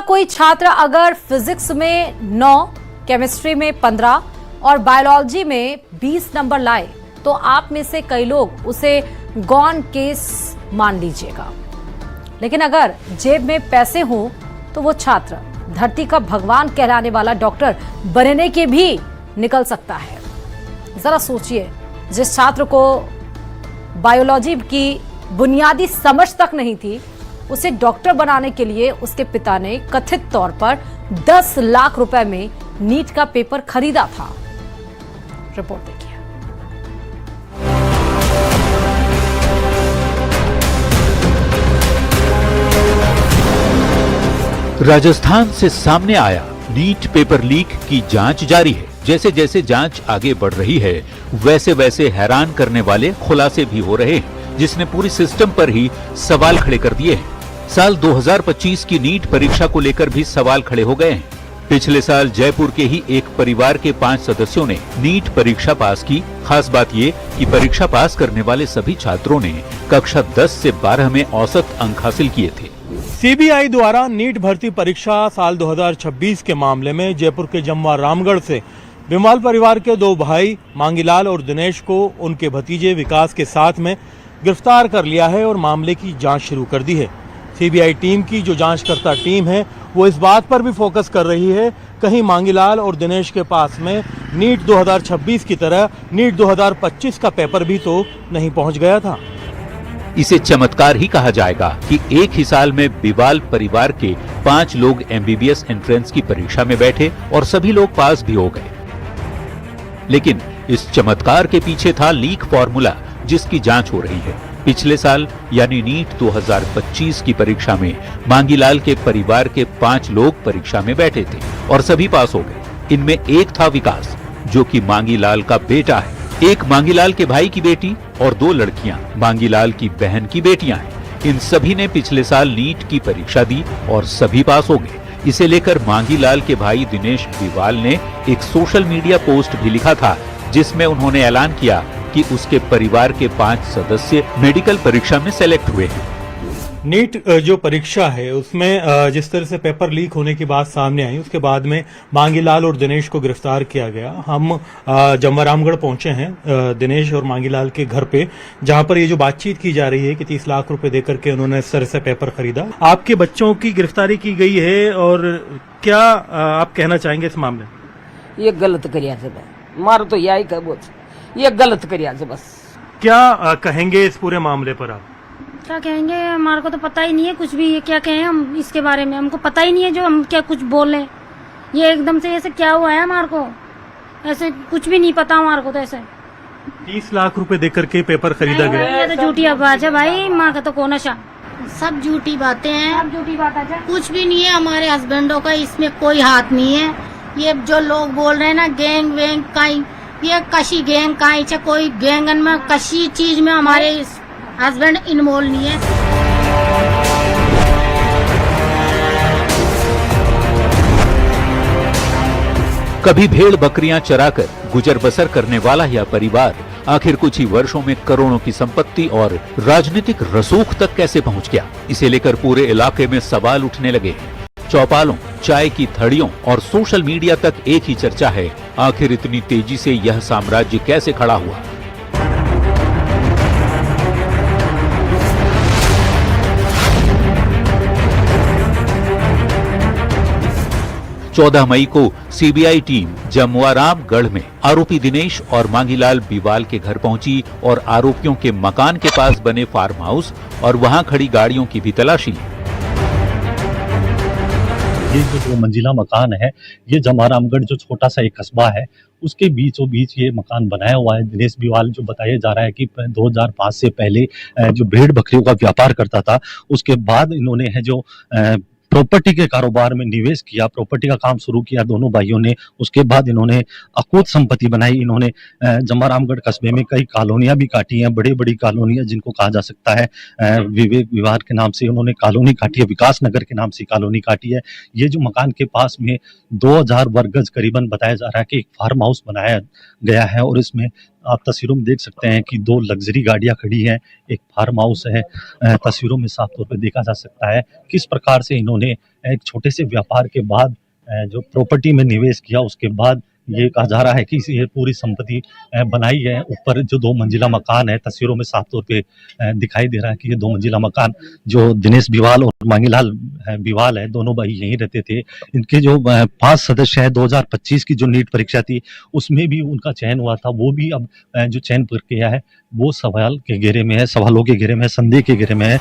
कोई छात्र अगर फिजिक्स में 9, केमिस्ट्री में 15 और बायोलॉजी में 20 नंबर लाए तो आप में से कई लोग उसे गॉन केस मान लीजिएगा। लेकिन अगर जेब में पैसे हों तो वो छात्र धरती का भगवान कहलाने वाला डॉक्टर बनने के भी निकल सकता है। जरा सोचिए, जिस छात्र को बायोलॉजी की बुनियादी समझ तक नहीं थी, उसे डॉक्टर बनाने के लिए उसके पिता ने कथित तौर पर 10 लाख रुपए में नीट का पेपर खरीदा था। रिपोर्ट देखिए। राजस्थान से सामने आया नीट पेपर लीक की जांच जारी है। जैसे जैसे जांच आगे बढ़ रही है, वैसे वैसे हैरान करने वाले खुलासे भी हो रहे हैं, जिसने पूरी सिस्टम पर ही सवाल खड़े कर दिए हैं। साल 2025 की नीट परीक्षा को लेकर भी सवाल खड़े हो गए हैं। पिछले साल जयपुर के ही एक परिवार के 5 सदस्यों ने नीट परीक्षा पास की। खास बात ये कि परीक्षा पास करने वाले सभी छात्रों ने कक्षा 10 से 12 में औसत अंक हासिल किए थे। सीबीआई द्वारा नीट भर्ती परीक्षा साल 2026 के मामले में जयपुर के जमवा रामगढ़ से बिमवाल परिवार के 2 भाई मांगीलाल और दिनेश को उनके भतीजे विकास के साथ में गिरफ्तार कर लिया है और मामले की जांच शुरू कर दी है। सीबीआई टीम की जो जांचकर्ता टीम है वो इस बात पर भी फोकस कर रही है कहीं मांगीलाल और दिनेश के पास में नीट 2026 की तरह नीट 2025 का पेपर भी तो नहीं पहुंच गया था। इसे चमत्कार ही कहा जाएगा कि एक ही साल में बिवाल परिवार के 5 लोग एमबीबीएस एंट्रेंस की परीक्षा में बैठे और सभी लोग पास भी हो गए। लेकिन इस चमत्कार के पीछे था लीक फॉर्मूला, जिसकी जांच हो रही है। पिछले साल यानी नीट 2025 की परीक्षा में मांगीलाल के परिवार के 5 लोग परीक्षा में बैठे थे और सभी पास हो गए। इनमें एक था विकास, जो कि मांगीलाल का बेटा है। एक मांगीलाल के भाई की बेटी और 2 लड़कियां मांगीलाल की बहन की बेटियां हैं। इन सभी ने पिछले साल नीट की परीक्षा दी और सभी पास हो गए। इसे लेकर मांगीलाल के भाई दिनेश बिवाल ने एक सोशल मीडिया पोस्ट भी लिखा था, जिसमें उन्होंने ऐलान किया कि उसके परिवार के 5 सदस्य मेडिकल परीक्षा में सेलेक्ट हुए हैं। नीट जो परीक्षा है उसमें जिस तरह से पेपर लीक होने की बात सामने आई, उसके बाद में मांगीलाल और दिनेश को गिरफ्तार किया गया। हम जमवा रामगढ़ पहुंचे हैं दिनेश और मांगीलाल के घर पे, जहां पर ये जो बातचीत की जा रही है कि 30 लाख रुपए देकर के उन्होंने इस तरह से पेपर खरीदा। आपके बच्चों की गिरफ्तारी की गई है और क्या आप कहना चाहेंगे इस मामले में? ये गलत करिया से मारो तो यही कह बोल, ये गलत करिया से बस। क्या कहेंगे इस पूरे मामले पर आप? क्या कहेंगे, हमारे को तो पता ही नहीं है कुछ भी। ये क्या कहें हम इसके बारे में, हमको पता ही नहीं है जो हम क्या कुछ बोलें। ये एकदम से ऐसे क्या हुआ है, हमारे को ऐसे कुछ भी नहीं पता हमारे को। तो ऐसे 30 लाख रुपए देकर के पेपर खरीदा गया। ये तो झूठी आवाज है भाई, माँ का तो कौन नशा। सब झूठी बातें हैं, सब झूठी बात है। कुछ भी नहीं है। हमारे हस्बैंडों का इसमें कोई हाथ नहीं है। ये जो लोग बोल रहे हैं ना गैंग वैंग का, ये कशी गैंग का है, कोई गैंगन में कशी चीज में हमारे हस्बैंड इन्वॉल्व नहीं है। कभी भेड़ बकरियां चराकर गुजर बसर करने वाला यह परिवार आखिर कुछ ही वर्षों में करोड़ों की संपत्ति और राजनीतिक रसूख तक कैसे पहुंच गया, इसे लेकर पूरे इलाके में सवाल उठने लगे। चौपालों, चाय की थड़ियों और सोशल मीडिया तक एक ही चर्चा है, आखिर इतनी तेजी से यह साम्राज्य कैसे खड़ा हुआ। 14 मई को सीबीआई टीम जमवा रामगढ़ में आरोपी दिनेश और मांगीलाल बिवाल के घर पहुंची और आरोपियों के मकान के पास बने फार्म हाउस और वहां खड़ी गाड़ियों की भी तलाशी ली। ये जो 2 मंजिला मकान है, ये जमवा रामगढ़ जो छोटा सा एक कस्बा है, उसके बीचों बीच ये मकान बनाया हुआ है। दिनेश बिवाल जो बताया जा रहा है कि 2005 से पहले जो भेड़ बकरियों का व्यापार करता था, उसके बाद इन्होंने है जो प्रॉपर्टी के कारोबार में निवेश किया, प्रॉपर्टी का काम शुरू किया दोनों भाइयों ने। उसके बाद इन्होंने अकूत संपत्ति बनाई। इन्होंने जमवा रामगढ़ कस्बे में कई कॉलोनियां भी काटी हैं, बड़ी बड़ी कॉलोनियां जिनको कहा जा सकता है विवेक विहार के नाम से उन्होंने कॉलोनी काटी है, विकास नगर के नाम से कॉलोनी काटी है। ये जो मकान के पास में 2000 वर्ग गज करीबन बताया जा रहा है कि एक फार्म हाउस बनाया गया है और इसमें आप तस्वीरों में देख सकते हैं कि 2 लग्जरी गाड़ियां खड़ी हैं, एक फार्म हाउस है। तस्वीरों में साफ तौर पे देखा जा सकता है किस प्रकार से इन्होंने एक छोटे से व्यापार के बाद जो प्रॉपर्टी में निवेश किया, उसके बाद ये कहा जा रहा है कि ये पूरी संपत्ति बनाई है। ऊपर जो 2 मंजिला मकान है, तस्वीरों में साफ तौर पे दिखाई दे रहा है कि ये 2 मंजिला मकान जो दिनेश बिवाल और मांगीलाल बिवाल है, दोनों भाई यहीं रहते थे। इनके जो 5 सदस्य हैं, 2025 की जो नीट परीक्षा थी उसमें भी उनका चयन हुआ था, वो भी अब जो चयन प्रक्रिया है वो सवालों के घेरे में है, संदेह के घेरे में है।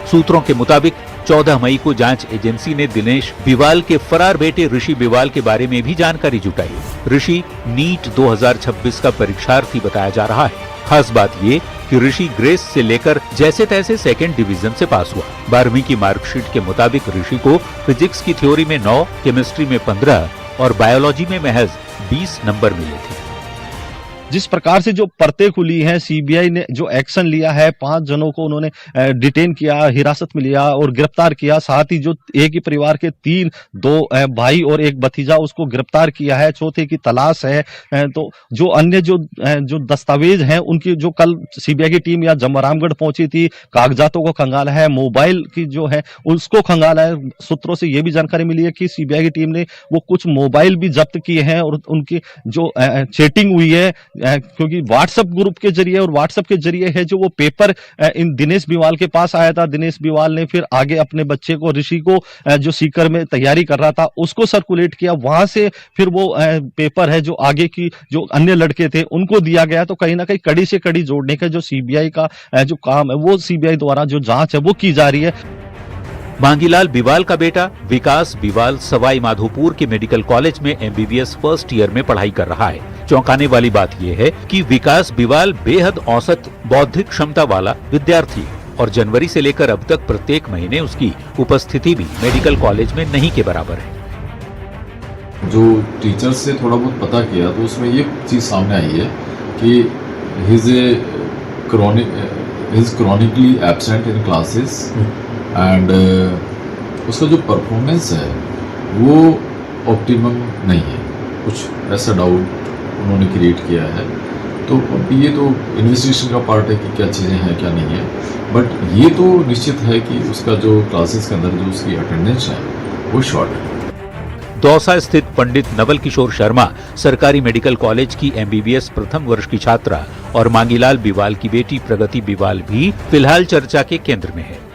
सूत्रों के मुताबिक 14 मई को जांच एजेंसी ने दिनेश बिवाल के फरार बेटे ऋषि बिवाल के बारे में भी जानकारी जुटाई। ऋषि नीट 2026 का परीक्षार्थी बताया जा रहा है। खास बात ये कि ऋषि ग्रेस से लेकर जैसे तैसे सेकंड डिवीजन से पास हुआ। 12वीं की मार्कशीट के मुताबिक ऋषि को फिजिक्स की थ्योरी में 9, केमिस्ट्री में 15 और बायोलॉजी में महज 20 नंबर मिले थे। जिस प्रकार से जो परतें खुली हैं, सीबीआई ने जो एक्शन लिया है, 5 जनों को उन्होंने डिटेन किया, हिरासत में लिया और गिरफ्तार किया। साथ ही जो एक ही परिवार के 2 भाई और एक भतीजा उसको गिरफ्तार किया है, चौथे की तलाश है। तो जो अन्य जो दस्तावेज हैं उनकी जो कल सीबीआई की टीम या जमरामगढ़ पहुंची थी, कागजातों को खंगाला है, मोबाइल की जो है उसको खंगाला है। सूत्रों से यह भी जानकारी मिली है कि सीबीआई की टीम ने वो कुछ मोबाइल भी जब्त किए हैं और उनकी जो चैटिंग हुई है, क्योंकि व्हाट्सएप ग्रुप के जरिए और व्हाट्सएप के जरिए है जो वो पेपर इन दिनेश बिवाल के पास आया था। दिनेश बिवाल ने फिर आगे अपने बच्चे को, ऋषि को, जो सीकर में तैयारी कर रहा था उसको सर्कुलेट किया। वहां से फिर वो पेपर है जो आगे की जो अन्य लड़के थे उनको दिया गया। तो कहीं ना कहीं कड़ी से कड़ी जोड़ने का जो सीबीआई का जो काम है वो सीबीआई द्वारा जो जांच है वो की जा रही है। मांगीलाल बिवाल का बेटा विकास बिवाल सवाई माधोपुर के मेडिकल कॉलेज में एमबीबीएस फर्स्ट ईयर में पढ़ाई कर रहा है। चौंकाने वाली बात यह है कि विकास बिवाल बेहद औसत बौद्धिक क्षमता वाला विद्यार्थी है और जनवरी से लेकर अब तक प्रत्येक महीने उसकी उपस्थिति भी मेडिकल कॉलेज में नहीं के बराबर है। जो टीचर से थोड़ा बहुत पता किया तो उसमें ये चीज़ सामने आई है कि his chronically absent in classes and उसका जो परफॉर्मेंस है वो ऑप्टिमम नहीं है। कुछ ऐसा डाउट उन्होंने क्रिएट किया है। तो ये तो इन्वेस्टिगेशन का पार्ट है कि क्या चीज़ें हैं क्या नहीं है, बट ये तो निश्चित है कि उसका जो क्लासेस के अंदर जो उसकी अटेंडेंस है वो शॉर्ट है। दौसा स्थित पंडित नवल किशोर शर्मा सरकारी मेडिकल कॉलेज की एमबीबीएस प्रथम वर्ष की छात्रा और मांगीलाल बिवाल की बेटी प्रगति बिवाल भी फिलहाल चर्चा के केंद्र में है।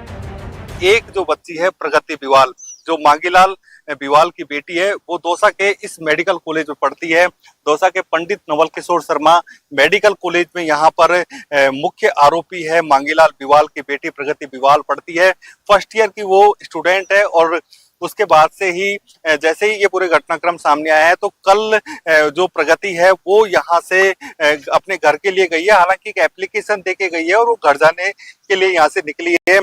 एक जो बच्ची है प्रगति बिवाल, जो मांगीलाल बिवाल की बेटी है, वो दौसा के इस मेडिकल कॉलेज में पढ़ती है। दौसा के पंडित नवल किशोर शर्मा मेडिकल कॉलेज में यहाँ पर मुख्य आरोपी है मांगीलाल बिवाल की बेटी प्रगति बिवाल पढ़ती है। फर्स्ट ईयर की वो स्टूडेंट है और उसके बाद से ही जैसे ही ये पूरे घटनाक्रम सामने आया है तो कल जो प्रगति है वो यहाँ से अपने घर के लिए गई है। हालांकि एक एप्लीकेशन देके गई है और वो घर जाने के लिए यहाँ से निकली है।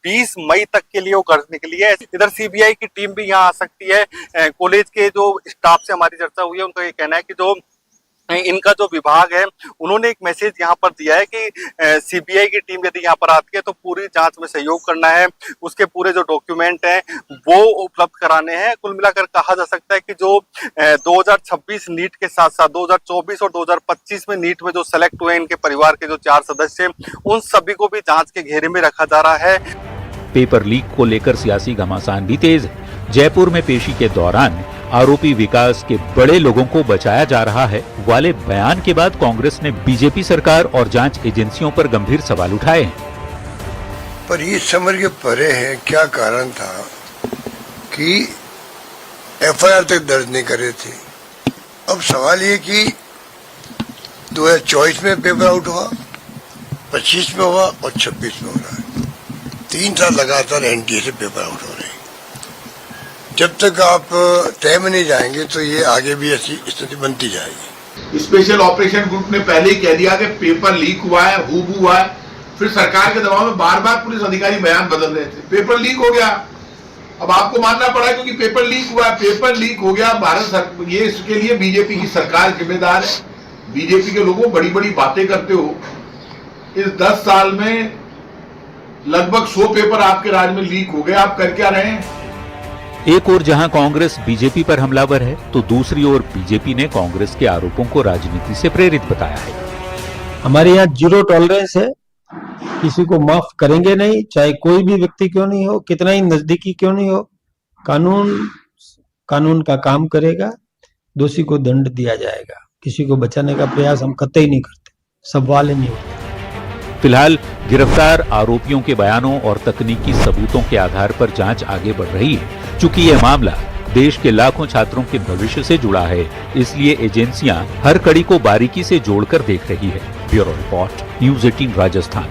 20 मई तक के लिए वो घर निकली है। इधर सीबीआई की टीम भी यहाँ आ सकती है। कॉलेज के जो स्टाफ से हमारी चर्चा हुई है उनका ये कहना है कि जो इनका जो विभाग है उन्होंने एक मैसेज यहाँ पर दिया है कि सीबीआई की टीम यदि यहाँ पर आती है तो पूरी जांच में सहयोग करना है, उसके पूरे जो डॉक्यूमेंट हैं वो उपलब्ध कराने हैं। कुल मिलाकर कहा जा सकता है कि जो 2026 नीट के साथ साथ 2024 और 2025 में नीट में जो सेलेक्ट हुए इनके परिवार के जो 4 सदस्य उन सभी को भी जांच के घेरे में रखा जा रहा है। पेपर लीक को लेकर सियासी घमासान भी तेज है। जयपुर में पेशी के दौरान आरोपी विकास के बड़े लोगों को बचाया जा रहा है वाले बयान के बाद कांग्रेस ने बीजेपी सरकार और जांच एजेंसियों पर गंभीर सवाल उठाए हैं। पर ये समझ के परे है क्या कारण था कि एफआईआर तक दर्ज नहीं करे थे। अब सवाल ये कि 2024 में पेपर आउट हुआ, 25 में हुआ और 26 में हो रहा है। 3 साल लगातार एनटीए से पेपर आउट हो रहे हैं। जब तक आप तय में नहीं जाएंगे तो ये आगे भी ऐसी स्थिति बनती जाएगी। स्पेशल ऑपरेशन ग्रुप ने पहले ही कह दिया कि पेपर लीक हुआ है, हुबहू हुआ है। फिर सरकार के दबाव में बार बार पुलिस अधिकारी बयान बदल रहे थे। पेपर लीक हो गया, अब आपको मानना पड़ा क्योंकि पेपर लीक हुआ है। पेपर लीक हो गया, ये इसके लिए बीजेपी की सरकार जिम्मेदार है। बीजेपी के लोगों बड़ी बड़ी बातें करते हो। इस 10 साल में लगभग 100 पेपर आपके राज्य में लीक हो गए। आप कर क्या रहे हैं? एक ओर जहां कांग्रेस बीजेपी पर हमलावर है तो दूसरी ओर बीजेपी ने कांग्रेस के आरोपों को राजनीति से प्रेरित बताया है। हमारे यहाँ जीरो टॉलरेंस है, किसी को माफ करेंगे नहीं, चाहे कोई भी व्यक्ति क्यों नहीं हो, कितना ही नजदीकी क्यों नहीं हो। कानून का काम करेगा, दोषी को दंड दिया जाएगा। किसी को बचाने का प्रयास हम कतई नहीं करते, सवाल ही नहीं होता। फिलहाल गिरफ्तार आरोपियों के बयानों और तकनीकी सबूतों के आधार पर जांच आगे बढ़ रही है। चूंकि यह मामला देश के लाखों छात्रों के भविष्य से जुड़ा है, इसलिए एजेंसियां हर कड़ी को बारीकी से जोड़कर देख रही है। Bureau report, news 18 Rajasthan.